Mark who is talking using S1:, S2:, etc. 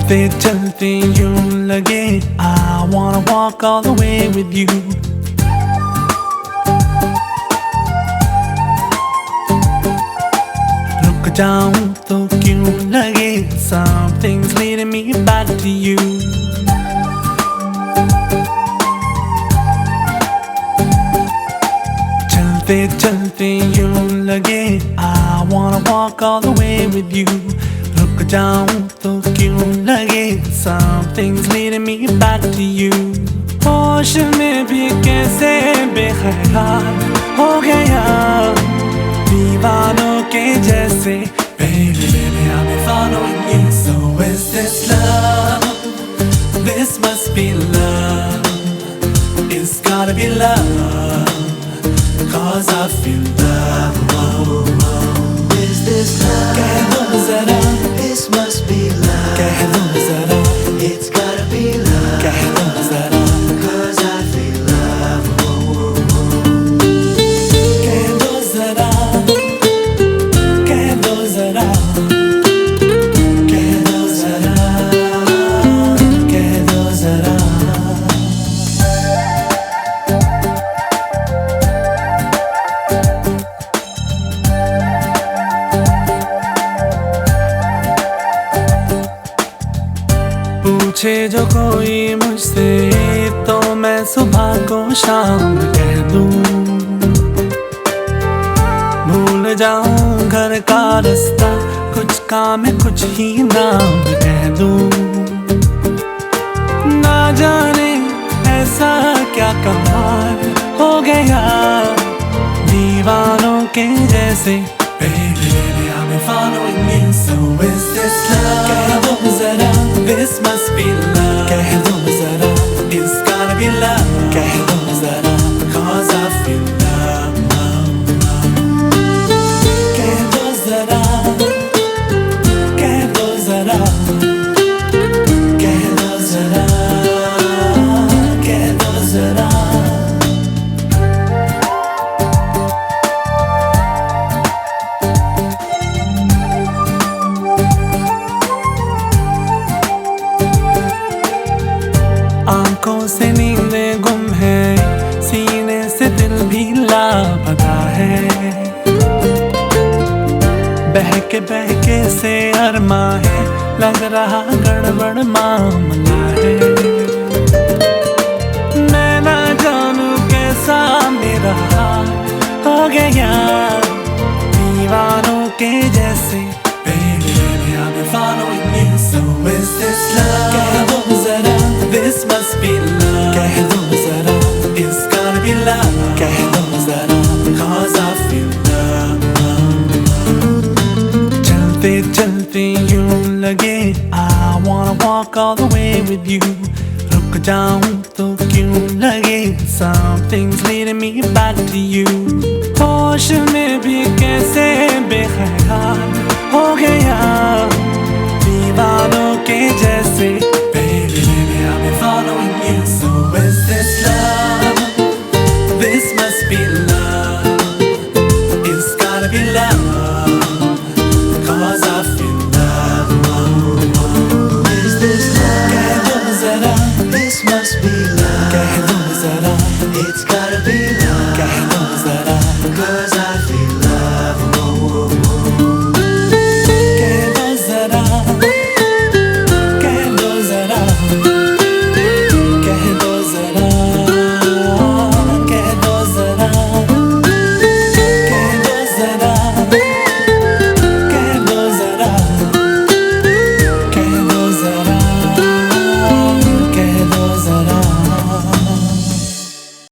S1: चलते चलते यूं लगे I wanna walk all the way with you. रुक जाऊं तो क्यों लगे something's leading me back to you. चलते चलते यूं लगे I wanna walk all the way with you. रुक जाऊं तो क्यों लगे something's leading me back to you. होश में भी कैसे बेख्याल हो गया दीवानों के जैसे. Baby, baby, I've been following you. So is this love? This must be love. It's gotta be love. 'Cause I feel love. Whoa, whoa.
S2: Is this love?
S1: कह दो जरा.
S2: This must be love.
S1: कह दो जरा.
S2: It's gotta be love.
S1: कह दो जरा.
S2: 'Cause I feel love. Whoa, whoa, whoa.
S1: कह दो जरा. कह दो जरा. कह दो जरा. कह दो जरा. पूछे जो कोई मुझसे तो मैं सुबह को शाम कह दूं. भूल जाऊं घर का रास्ता कुछ काम है कुछ ही नाम कह दूं. ना जाने ऐसा क्या कमाल हो गया दीवानों के जैसे. Baby, baby, I've been following you. So is this love? कह दो जरा. This must be love. कह दो जरा. It's gotta be love. कह दो जरा. 'Cause I feel love. कह दो जरा. कह दो जरा. कह दो जरा. कह दो जरा. आंखों से नींदें गुम है सीने से दिल भी लापता है. बहके से अरमा है लग रहा गड़बड़ मामला है. मैं ना जानू कैसा मेरा हाल हो गया दीवानों के जैसे. Baby, baby, I've been following you. So is this love? कह दो जरा. This must be love. कह दो जरा. It's gotta be love. कह दो जरा. 'Cause I feel love. चलते चलते यूं लगे I wanna walk all the way with you. रुक जाऊं तो क्यों लगे something's leading me back to you. होश में भी कैसे बेख्याल हो गया दीवानों के जैसे. Baby, baby, I've been following you. So is this love? This must be love. It's gotta be love. 'Cause I feel love.
S2: Is this love?
S1: कह दो जरा.
S2: This must be